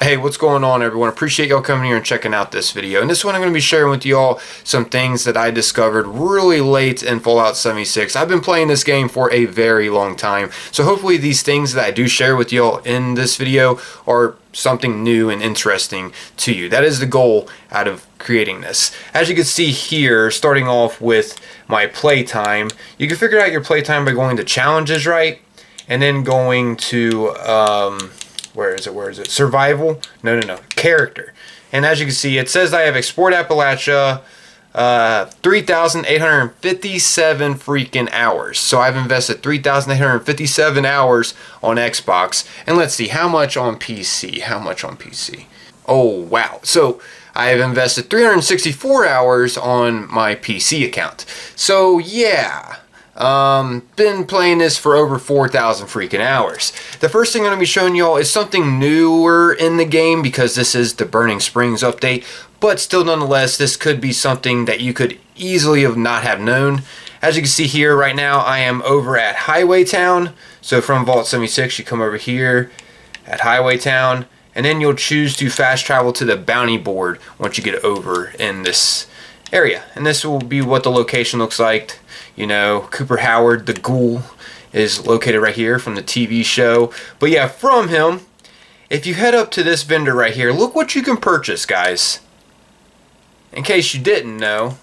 Hey, what's going on, everyone? Appreciate y'all coming here and checking out this video. In this one, I'm going to be sharing with y'all some things that I discovered really late in Fallout 76. I've been playing this game for a very long time, so hopefully these things that I do share with y'all in this video are something new and interesting to you. That is the goal out of creating this. As you can see here, starting off with my playtime, you can figure out your playtime by going to challenges, right? And then going to where is it? Survival? No. Character. And as you can see, it says I have explored Appalachia 3,857 freaking hours. So I've invested 3,857 hours on Xbox. And let's see, how much on PC? Oh, wow. So I have invested 364 hours on my PC account. So yeah. Been playing this for over 4,000 freaking hours. The first thing I'm going to be showing y'all is something newer in the game because this is the Burning Springs update, but still nonetheless, this could be something that you could easily not have known. As you can see here right now, I am over at Highway Town. So from Vault 76, you come over here at Highway Town, and then you'll choose to fast travel to the bounty board once you get over in this area. And this will be what the location looks like. You know, Cooper Howard, the ghoul, is located right here from the TV show. But yeah, from him, if you head up to this vendor right here, look what you can purchase, guys. In case you didn't know,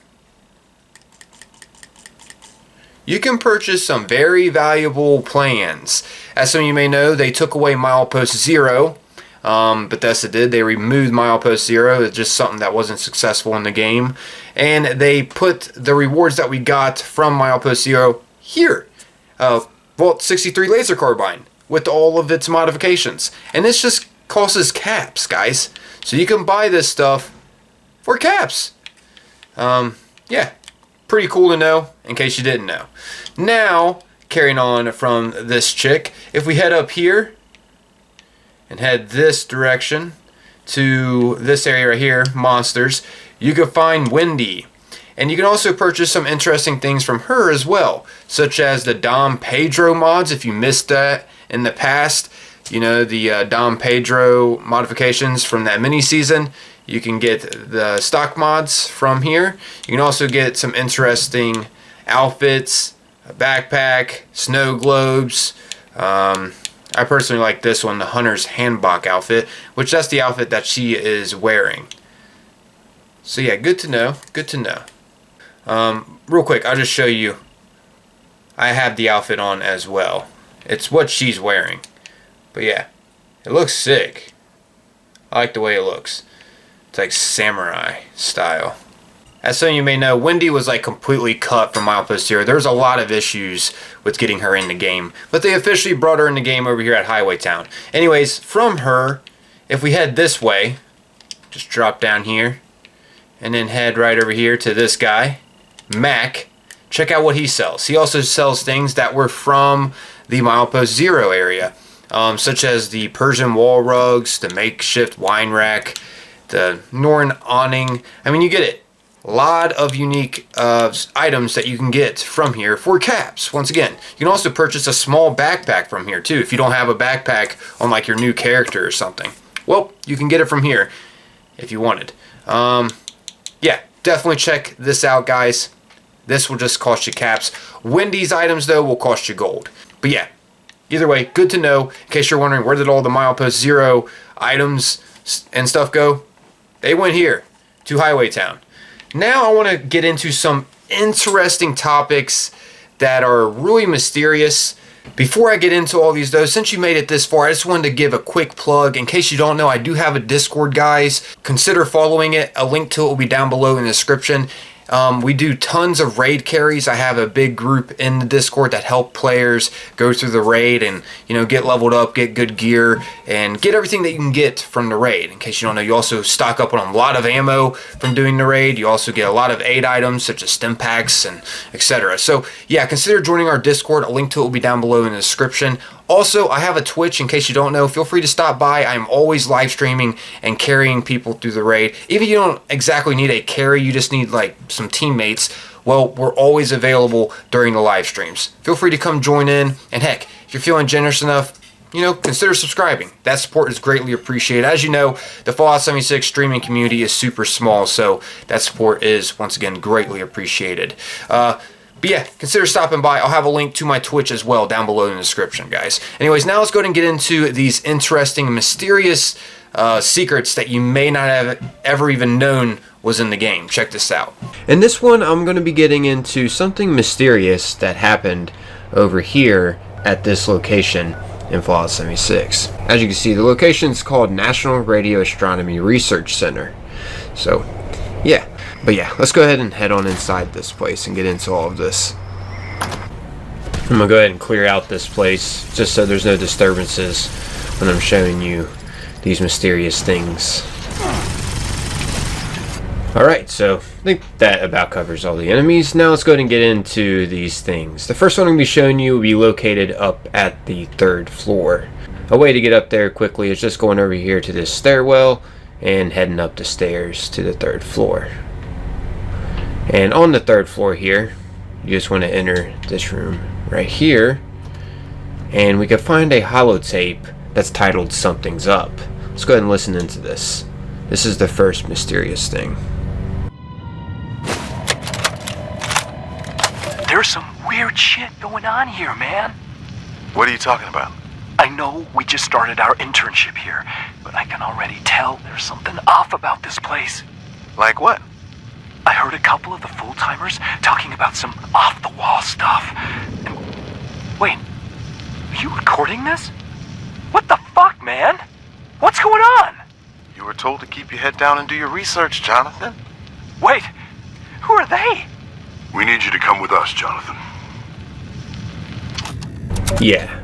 you can purchase some very valuable plans. As some of you may know, they took away Milepost Zero. Bethesda did. They removed Milepost Zero. It's just something that wasn't successful in the game. And they put the rewards that we got from Milepost Zero here. Vault 63 Laser Carbine with all of its modifications. And this just costs caps, guys. So you can buy this stuff for caps. Yeah, pretty cool to know in case you didn't know. Now, carrying on from this chick, if we head up here and head this direction to this area right here, monsters, you can find Wendy. And you can also purchase some interesting things from her as well, such as the Dom Pedro mods. If you missed that in the past, you know, the Dom Pedro modifications from that mini season, you can get the stock mods from here. You can also get some interesting outfits, a backpack, snow globes. I personally like this one, the Hunter's Handbok outfit, which that's the outfit that she is wearing. So yeah, good to know. Real quick, I'll just show you. I have the outfit on as well. It's what she's wearing. But yeah, it looks sick. I like the way it looks. It's like samurai style. As some of you may know, Wendy was like completely cut from Milepost Zero. There's a lot of issues with getting her in the game, but they officially brought her in the game over here at Highway Town. Anyways, from her, if we head this way, just drop down here, and then head right over here to this guy, Mac. Check out what he sells. He also sells things that were from the Milepost Zero area, such as the Persian wall rugs, the makeshift wine rack, the Norn awning. I mean, you get it. A lot of unique items that you can get from here for caps. Once again, you can also purchase a small backpack from here too if you don't have a backpack on like your new character or something. Well, you can get it from here if you wanted. Yeah, definitely check this out, guys. This will just cost you caps. Wendy's items though will cost you gold. But yeah, either way, good to know. In case you're wondering where did all the Milepost Zero items and stuff go, they went here to Highway Town. Now I want to get into some interesting topics that are really mysterious. Before I get into all these though, since you made it this far, I just wanted to give a quick plug. In case you don't know, I do have a Discord, guys. Consider following it. A link to it will be down below in the description. We do tons of raid carries. I have a big group in the Discord that help players go through the raid and, you know, get leveled up, get good gear, and get everything that you can get from the raid. In case you don't know, you also stock up on a lot of ammo from doing the raid. You also get a lot of aid items such as stim packs and etc. So yeah, consider joining our Discord. A link to it will be down below in the description. Also, I have a Twitch, in case you don't know. Feel free to stop by. I'm always live streaming and carrying people through the raid. Even if you don't exactly need a carry, you just need like some teammates, well, we're always available during the live streams. Feel free to come join in, and heck, if you're feeling generous enough, consider subscribing. That support is greatly appreciated. As you know, the Fallout 76 streaming community is super small, so that support is, once again, greatly appreciated. But yeah, consider stopping by. I'll have a link to my Twitch as well down below in the description, guys. Anyways, now let's go ahead and get into these interesting, mysterious secrets that you may not have ever even known was in the game. Check this out. In this one, I'm going to be getting into something mysterious that happened over here at this location in Fallout 76. As you can see, the location is called National Radio Astronomy Research Center. So, yeah. But yeah, let's go ahead and head on inside this place and get into all of this. I'm going to go ahead and clear out this place just so there's no disturbances when I'm showing you these mysterious things. Alright, so I think that about covers all the enemies. Now let's go ahead and get into these things. The first one I'm going to be showing you will be located up at the 3rd floor. A way to get up there quickly is just going over here to this stairwell and heading up the stairs to the 3rd floor. And on the 3rd floor here, you just want to enter this room right here, and we can find a holotape that's titled Something's Up. Let's go ahead and listen into this. This is the first mysterious thing. There's some weird shit going on here, man. What are you talking about? I know we just started our internship here, but I can already tell there's something off about this place. Like what? I heard a couple of the full-timers talking about some off-the-wall stuff. And wait, are you recording this? What the fuck, man? What's going on? You were told to keep your head down and do your research, Jonathan. Wait, who are they? We need you to come with us, Jonathan. Yeah,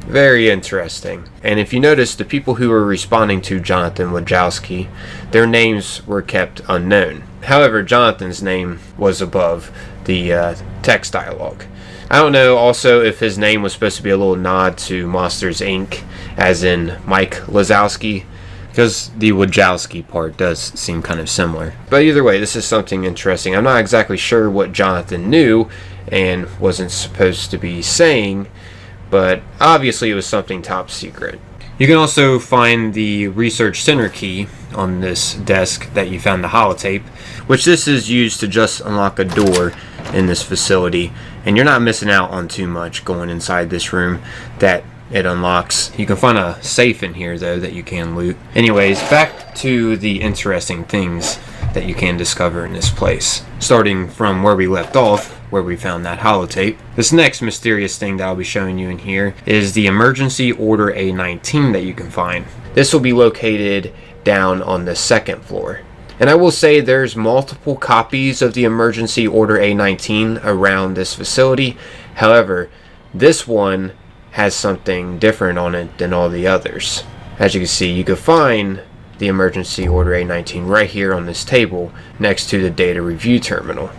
very interesting. And if you notice, the people who were responding to Jonathan Wojciechowski, their names were kept unknown. However, Jonathan's name was above the text dialogue. I don't know also if his name was supposed to be a little nod to Monsters Inc., as in Mike Wazowski, because the Wojciechowski part does seem kind of similar. But either way, this is something interesting. I'm not exactly sure what Jonathan knew and wasn't supposed to be saying, but obviously it was something top secret. You can also find the research center key on this desk that you found the holotape, which this is used to just unlock a door in this facility, and you're not missing out on too much going inside this room that it unlocks. You can find a safe in here though that you can loot. Anyways, back to the interesting things that you can discover in this place. Starting from where we left off, where we found that holotape. This next mysterious thing that I'll be showing you in here is the emergency order A19 that you can find. This will be located down on the 2nd floor. And I will say there's multiple copies of the emergency order A19 around this facility. However, this one has something different on it than all the others. As you can see, you can find the emergency order A19 right here on this table next to the data review terminal.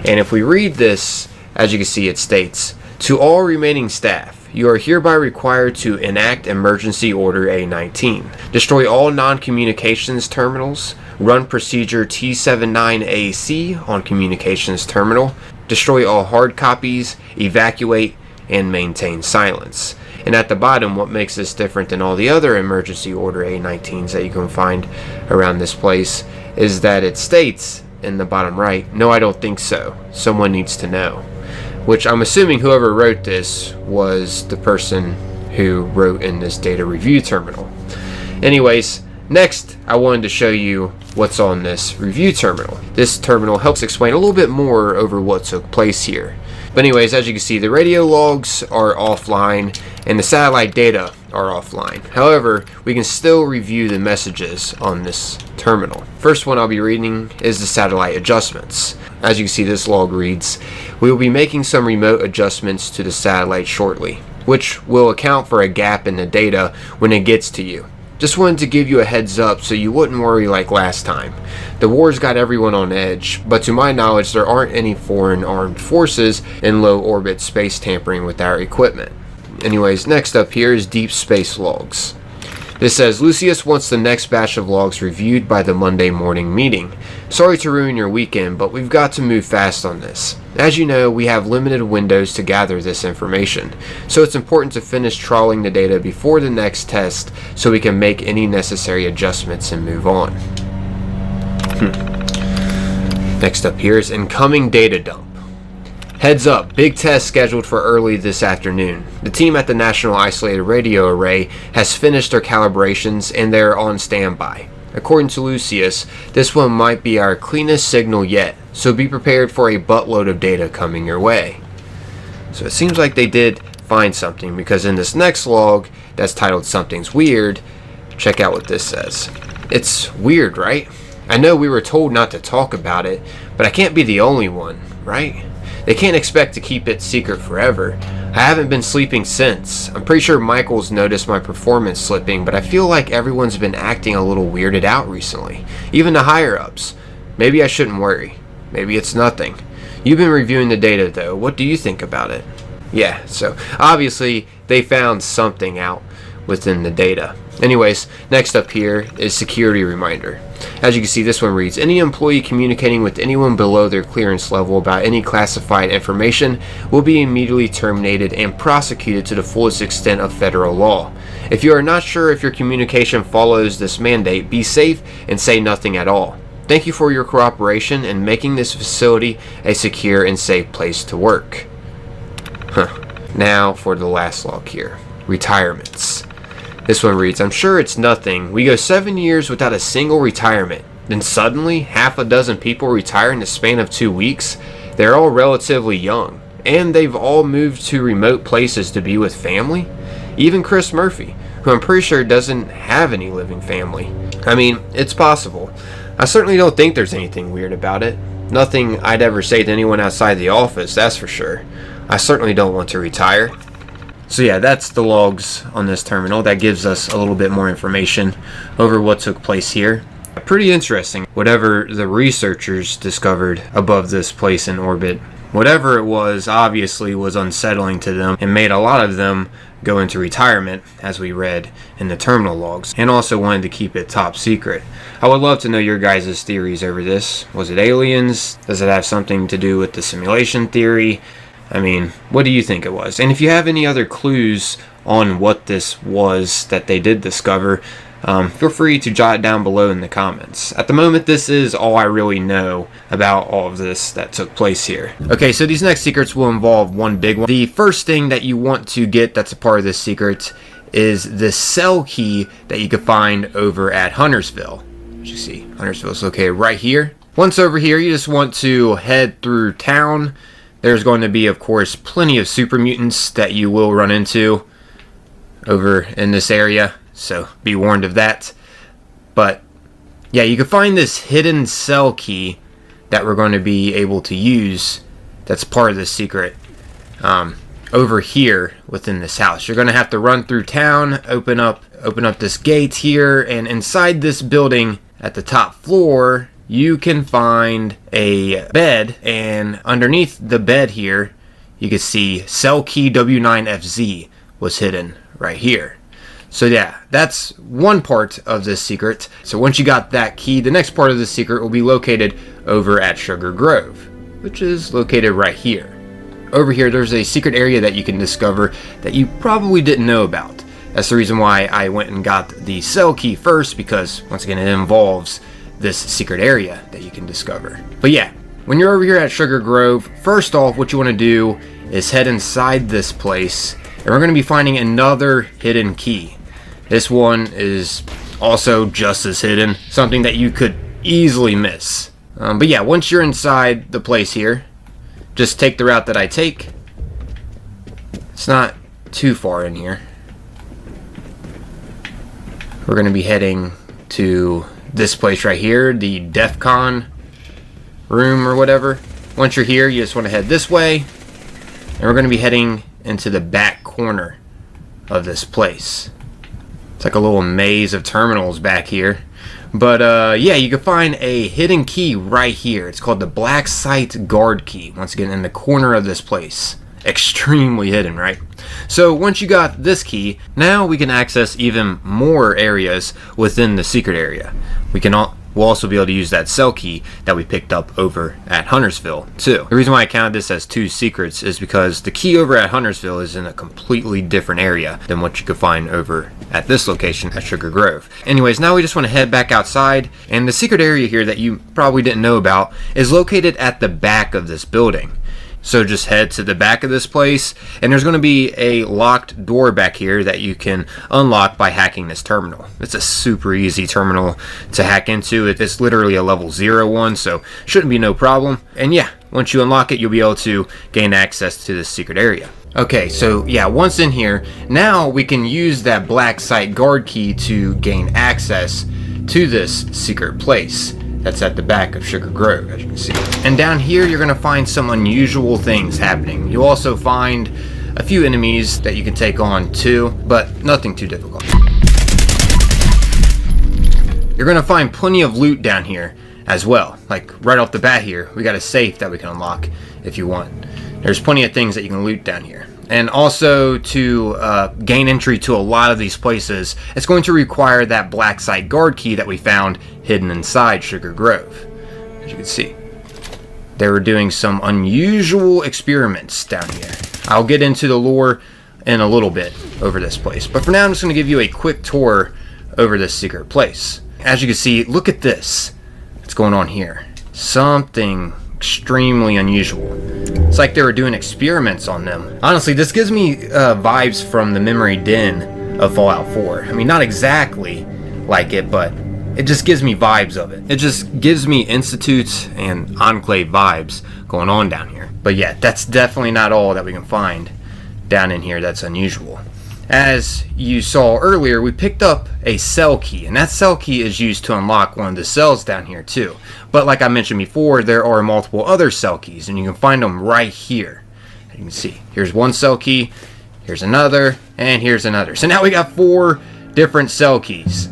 And if we read this, as you can see, it states, "To all remaining staff, you are hereby required to enact emergency order A19. Destroy all non-communications terminals. Run procedure T79AC on communications terminal. Destroy all hard copies. Evacuate and maintain silence." And at the bottom, what makes this different than all the other emergency order A19s that you can find around this place is that it states in the bottom right, "No, I don't think so. Someone needs to know." Which I'm assuming whoever wrote this was the person who wrote in this data review terminal. Anyways, next I wanted to show you what's on this review terminal. This terminal helps explain a little bit more over what took place here. But anyways, as you can see, the radio logs are offline and the satellite data are offline. However, we can still review the messages on this terminal. First one I'll be reading is the satellite adjustments. As you can see, this log reads, "We will be making some remote adjustments to the satellite shortly, which will account for a gap in the data when it gets to you. Just wanted to give you a heads up so you wouldn't worry like last time. The war's got everyone on edge, but to my knowledge there aren't any foreign armed forces in low orbit space tampering with our equipment." Anyways, next up here is deep space logs. This says, Lucius wants the next batch of logs reviewed by the Monday morning meeting. Sorry to ruin your weekend, but we've got to move fast on this. As you know, we have limited windows to gather this information, so it's important to finish trawling the data before the next test so we can make any necessary adjustments and move on. Next up here is incoming data dump. Heads up, big test scheduled for early this afternoon. The team at the National Isolated Radio Array has finished their calibrations and they're on standby. According to Lucius, this one might be our cleanest signal yet, so be prepared for a buttload of data coming your way. So it seems like they did find something, because in this next log that's titled Something's Weird, check out what this says. It's weird, right? I know we were told not to talk about it, but I can't be the only one, right? They can't expect to keep it secret forever. I haven't been sleeping since. I'm pretty sure Michael's noticed my performance slipping, but I feel like everyone's been acting a little weirded out recently. Even the higher-ups. Maybe I shouldn't worry. Maybe it's nothing. You've been reviewing the data though. What do you think about it? Yeah, so obviously they found something out within the data. Anyways, next up here is security reminder. As you can see, this one reads, any employee communicating with anyone below their clearance level about any classified information will be immediately terminated and prosecuted to the fullest extent of federal law. If you are not sure if your communication follows this mandate, be safe and say nothing at all. Thank you for your cooperation in making this facility a secure and safe place to work. Now for the last log here. Retirements. This one reads, I'm sure it's nothing. We go 7 years without a single retirement. Then suddenly, half a dozen people retire in the span of 2 weeks. They're all relatively young. And they've all moved to remote places to be with family. Even Chris Murphy, who I'm pretty sure doesn't have any living family. I mean, it's possible. I certainly don't think there's anything weird about it. Nothing I'd ever say to anyone outside the office, that's for sure. I certainly don't want to retire. So yeah, that's the logs on this terminal. That gives us a little bit more information over what took place here. Pretty interesting. Whatever the researchers discovered above this place in orbit, whatever it was, obviously was unsettling to them and made a lot of them go into retirement, as we read in the terminal logs, and also wanted to keep it top secret. I would love to know your guys' theories over this. Was it aliens? Does it have something to do with the simulation theory? I mean, what do you think it was? And if you have any other clues on what this was that they did discover, feel free to jot it down below in the comments. At the moment, this is all I really know about all of this that took place here. Okay, so these next secrets will involve one big one. The first thing that you want to get that's a part of this secret is the cell key that you can find over at Huntersville. As you see, Huntersville is located right here. Once over here, you just want to head through town. There's going to be, of course, plenty of super mutants that you will run into over in this area, so be warned of that. But yeah, you can find this hidden cell key that we're going to be able to use that's part of the secret over here within this house. You're going to have to run through town, open up this gate here, and inside this building at the top floor you can find a bed, and underneath the bed here you can see cell key W9FZ was hidden right here. So yeah, that's one part of this secret. So once you got that key, the next part of the secret will be located over at Sugar Grove, which is located right here. Over here there's a secret area that you can discover that you probably didn't know about. That's the reason why I went and got the cell key first, because once again it involves this secret area that you can discover. But yeah, when you're over here at Sugar Grove, first off, what you want to do is head inside this place, and we're going to be finding another hidden key. This one is also just as hidden, something that you could easily miss. But yeah, once you're inside the place here, just take the route that I take. It's not too far in here. We're going to be heading to this place right here, the DEF CON room or whatever. Once you're here, you just want to head this way, and we're going to be heading into the back corner of this place. It's like a little maze of terminals back here. But yeah, you can find a hidden key right here. It's called the Black Site Guard Key, once again in the corner of this place. extremely hidden, right? So once you got this key, now we can access even more areas within the secret area. We'll also be able to use that cell key that we picked up over at Huntersville too. The reason why I counted this as 2 secrets is because the key over at Huntersville is in a completely different area than what you could find over at this location at Sugar Grove. Anyways, now we just want to head back outside, and the secret area here that you probably didn't know about is located at the back of this building. So just head to the back of this place, and there's going to be a locked door back here that you can unlock by hacking this terminal. It's a super easy terminal to hack into. It's literally a level 0 one, so shouldn't be no problem. And yeah, once you unlock it, you'll be able to gain access to this secret area. Okay, so yeah, once in here, now we can use that black site guard key to gain access to this secret place that's at the back of Sugar Grove, as you can see. And down here, you're going to find some unusual things happening. You'll also find a few enemies that you can take on too, but nothing too difficult. You're going to find plenty of loot down here as well. Like right off the bat here, we got a safe that we can unlock if you want. There's plenty of things that you can loot down here. And also to gain entry to a lot of these places, it's going to require that black site guard key that we found hidden inside Sugar Grove. As you can see, they were doing some unusual experiments down here. I'll get into the lore in a little bit over this place, but for now I'm just going to give you a quick tour over this secret place. As you can see, look at this. What's going on here? Something extremely unusual. It's like they were doing experiments on them. Honestly, this gives me vibes from the Memory Den of Fallout 4. I mean, not exactly like it, but it just gives me vibes of it. It just gives me Institute and Enclave vibes going on down here. But yeah, that's definitely not all that we can find down in here that's unusual. As you saw earlier, we picked up a cell key, and that cell key is used to unlock one of the cells down here too. But like I mentioned before, there are multiple other cell keys, and you can find them right here. You can see, here's one cell key, here's another, and here's another. So now we got 4 different cell keys.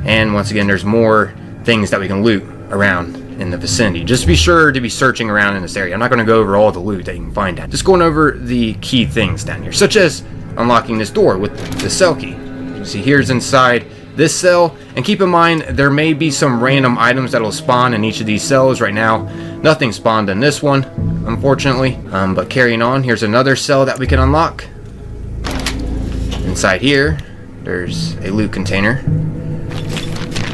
And once again, there's more things that we can loot around in the vicinity. Just be sure to be searching around in this area. I'm not going to go over all the loot that you can find down. Just going over the key things down here, such as unlocking this door with the cell key. You see, here's inside this cell, and keep in mind there may be some random items that will spawn in each of these cells. Right now, nothing spawned in this one, unfortunately. But carrying on, here's another cell that we can unlock. Inside here, there's a loot container,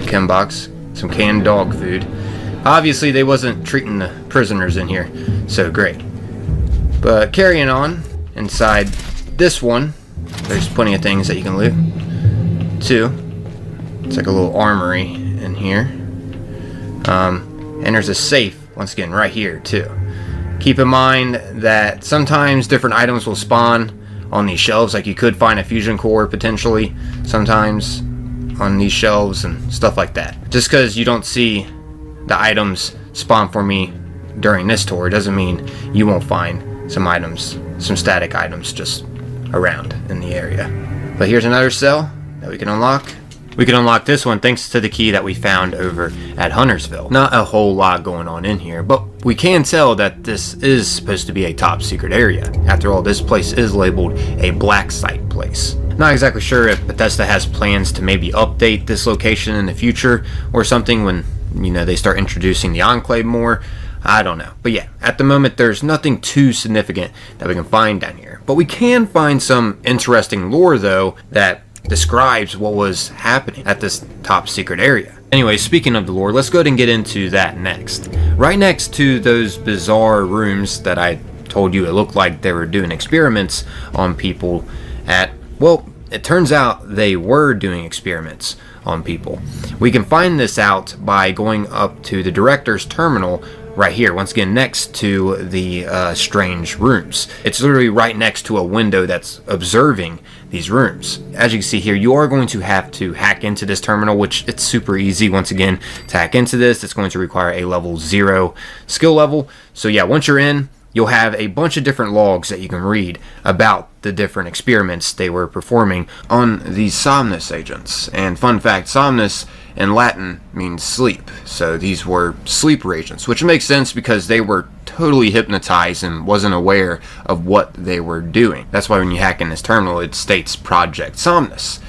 chem box, some canned dog food. Obviously, they wasn't treating the prisoners in here so great. But carrying on, inside this one, there's plenty of things that you can loot too. It's like a little armory in here. And there's a safe, once again, right here too. Keep in mind that sometimes different items will spawn on these shelves. Like you could find a fusion core potentially sometimes on these shelves and stuff like that. Just because you don't see the items spawn for me during this tour doesn't mean you won't find some items, some static items just around in the area. But here's another cell that we can unlock. We can unlock this one thanks to the key that we found over at Huntersville. Not a whole lot going on in here, but we can tell that this is supposed to be a top secret area. After all, this place is labeled a black site place. Not exactly sure if Bethesda has plans to maybe update this location in the future or something when, you know, they start introducing the Enclave more. I don't know. But yeah, at the moment there's nothing too significant that we can find down here. But we can find some interesting lore though that describes what was happening at this top secret area. Anyway, speaking of the lore, let's go ahead and get into that next. Right next to those bizarre rooms that I told you it looked like they were doing experiments on people at, well, it turns out they were doing experiments on people. We can find this out by going up to the director's terminal right here, once again next to the strange rooms. It's literally right next to a window that's observing these rooms. As you can see here, you are going to have to hack into this terminal, which it's super easy. Once again, to hack into this, it's going to require a level 0 skill level. So yeah, once you're in, you'll have a bunch of different logs that you can read about the different experiments they were performing on these Somnus agents. And fun fact, Somnus in Latin means sleep. So these were sleeper agents, which makes sense because they were totally hypnotized and wasn't aware of what they were doing. That's why when you hack in this terminal, it states Project Somnus.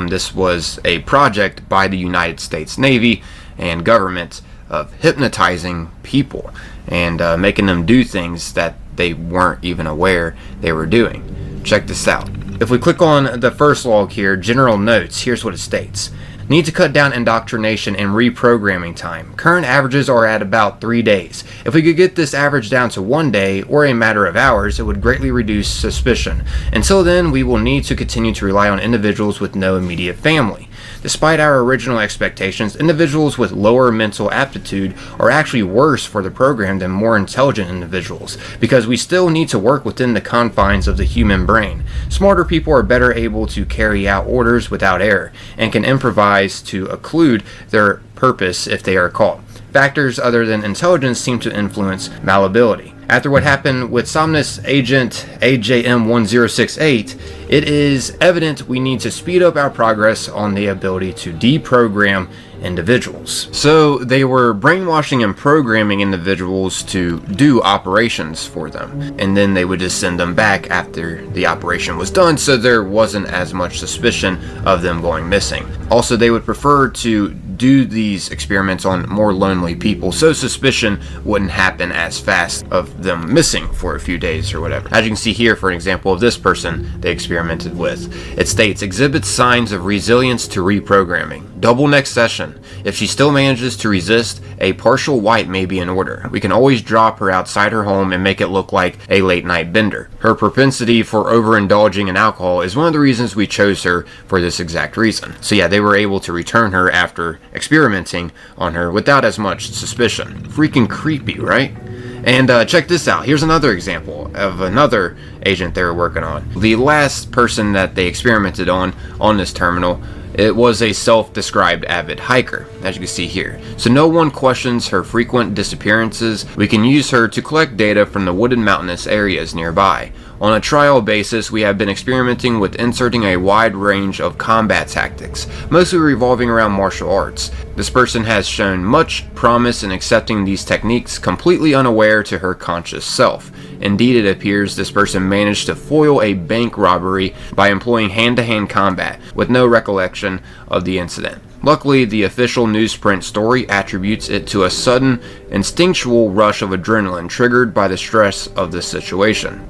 This was a project by the United States Navy and government of hypnotizing people and making them do things that they weren't even aware they were doing. Check this out. If we click on the first log here, general notes, here's what it states. Need to cut down indoctrination and reprogramming time. Current averages are at about 3 days. If we could get this average down to 1 day or a matter of hours, it would greatly reduce suspicion. Until then, we will need to continue to rely on individuals with no immediate family. Despite our original expectations, individuals with lower mental aptitude are actually worse for the program than more intelligent individuals, because we still need to work within the confines of the human brain. Smarter people are better able to carry out orders without error, and can improvise to occlude their purpose if they are caught. Factors other than intelligence seem to influence malleability. After what happened with Somnus agent AJM1068, it is evident we need to speed up our progress on the ability to deprogram individuals. So they were brainwashing and programming individuals to do operations for them, and then they would just send them back after the operation was done, so there wasn't as much suspicion of them going missing. Also, they would prefer to do these experiments on more lonely people, so suspicion wouldn't happen as fast of them missing for a few days or whatever. As you can see here, for an example of this person they experimented with, it states exhibits signs of resilience to reprogramming. Double next session. If she still manages to resist, a partial wipe may be in order. We can always drop her outside her home and make it look like a late night bender. Her propensity for overindulging in alcohol is one of the reasons we chose her for this exact reason. So yeah, they were able to return her after experimenting on her without as much suspicion. Freaking creepy, right? And check this out. Here's another example of another agent they were working on. The last person that they experimented on this terminal, it was a self-described avid hiker, as you can see here. So no one questions her frequent disappearances. We can use her to collect data from the wooded mountainous areas nearby. On a trial basis, we have been experimenting with inserting a wide range of combat tactics, mostly revolving around martial arts. This person has shown much promise in accepting these techniques, completely unaware to her conscious self. Indeed, it appears this person managed to foil a bank robbery by employing hand-to-hand combat, with no recollection of the incident. Luckily, the official newsprint story attributes it to a sudden, instinctual rush of adrenaline triggered by the stress of the situation.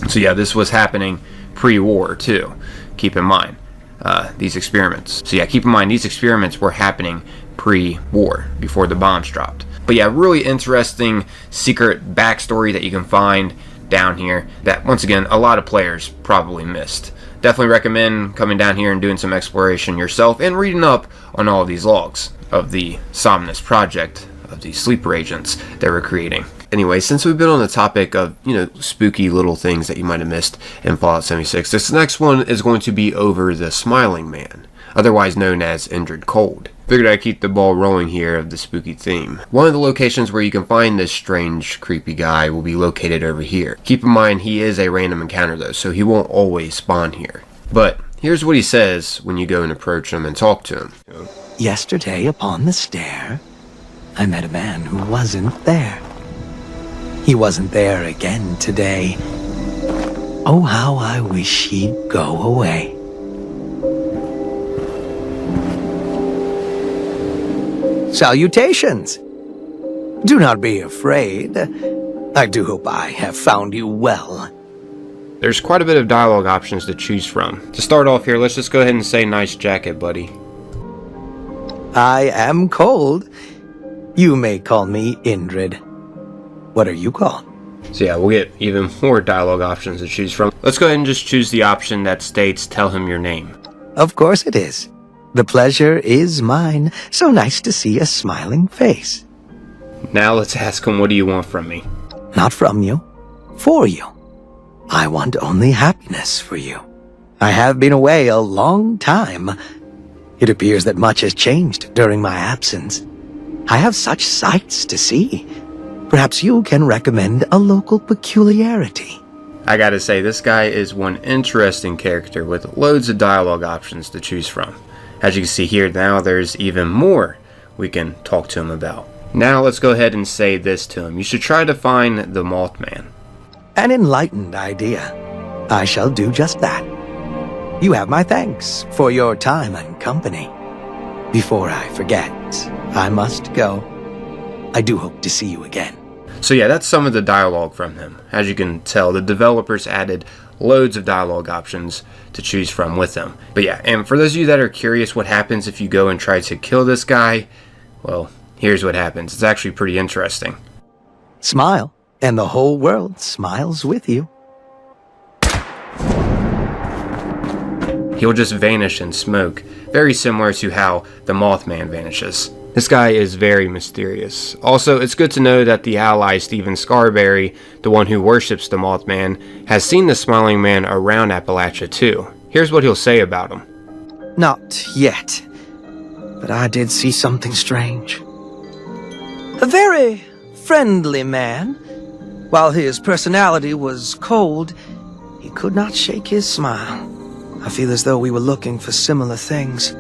So yeah, this was happening pre-war too. Keep in mind these experiments. So yeah, keep in mind these experiments were happening pre-war, before the bombs dropped. But yeah, really interesting secret backstory that you can find down here that, once again, a lot of players probably missed. Definitely recommend coming down here and doing some exploration yourself and reading up on all of these logs of the Somnus project, of these sleeper agents they were creating. Anyway, since we've been on the topic of, spooky little things that you might have missed in Fallout 76, this next one is going to be over the Smiling Man, otherwise known as Indrid Cold. Figured I'd keep the ball rolling here of the spooky theme. One of the locations where you can find this strange, creepy guy will be located over here. Keep in mind he is a random encounter though, so he won't always spawn here. But here's what he says when you go and approach him and talk to him. Yesterday upon the stair, I met a man who wasn't there. He wasn't there again today. Oh, how I wish he'd go away. Salutations! Do not be afraid. I do hope I have found you well. There's quite a bit of dialogue options to choose from. To start off here, let's just go ahead and say nice jacket, buddy. I am cold. You may call me Indrid. What are you called? So yeah, we'll get even more dialogue options to choose from. Let's go ahead and just choose the option that states tell him your name. Of course it is. The pleasure is mine. So nice to see a smiling face. Now let's ask him, what do you want from me? Not from you. For you. I want only happiness for you. I have been away a long time. It appears that much has changed during my absence. I have such sights to see. Perhaps you can recommend a local peculiarity. I gotta say, this guy is one interesting character with loads of dialogue options to choose from. As you can see here, now there's even more we can talk to him about. Now let's go ahead and say this to him. You should try to find the Mothman. An enlightened idea. I shall do just that. You have my thanks for your time and company. Before I forget, I must go. I do hope to see you again. So yeah, that's some of the dialogue from him. As you can tell, the developers added loads of dialogue options to choose from with them. But yeah, and for those of you that are curious what happens if you go and try to kill this guy, well, here's what happens. It's actually pretty interesting. Smile, and the whole world smiles with you. He'll just vanish in smoke, very similar to how the Mothman vanishes. This guy is very mysterious. Also, it's good to know that the ally Stephen Scarberry, the one who worships the Mothman, has seen the Smiling Man around Appalachia too. Here's what he'll say about him. Not yet, but I did see something strange. A very friendly man. While his personality was cold, he could not shake his smile. I feel as though we were looking for similar things.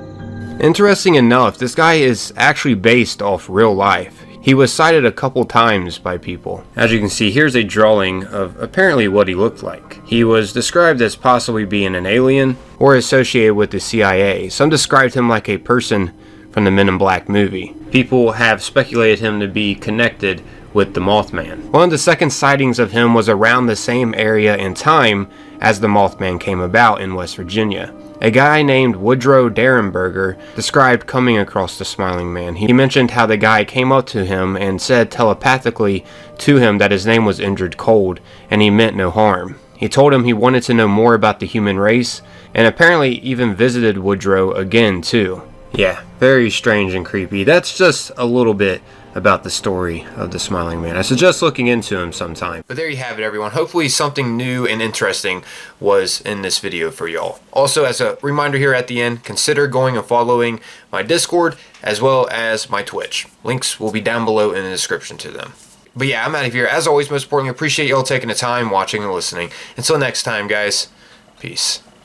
Interesting enough, this guy is actually based off real life. He was cited a couple times by people. As you can see, here's a drawing of apparently what he looked like. He was described as possibly being an alien or associated with the CIA. Some described him like a person from the Men in Black movie. People have speculated him to be connected with the Mothman. One of the second sightings of him was around the same area and time as the Mothman came about in West Virginia. A guy named Woodrow Derenberger described coming across the Smiling Man. He mentioned how the guy came up to him and said telepathically to him that his name was Injured Cold and he meant no harm. He told him he wanted to know more about the human race and apparently even visited Woodrow again too. Yeah, very strange and creepy. That's just a little bit about the story of the Smiling Man. I suggest looking into him sometime. But there you have it, everyone. Hopefully something new and interesting was in this video for y'all. Also, as a reminder here at the end, consider going and following my Discord as well as my Twitch. Links will be down below in the description to them. But yeah, I'm out of here. As always, most importantly, appreciate y'all taking the time watching and listening. Until next time, guys, peace.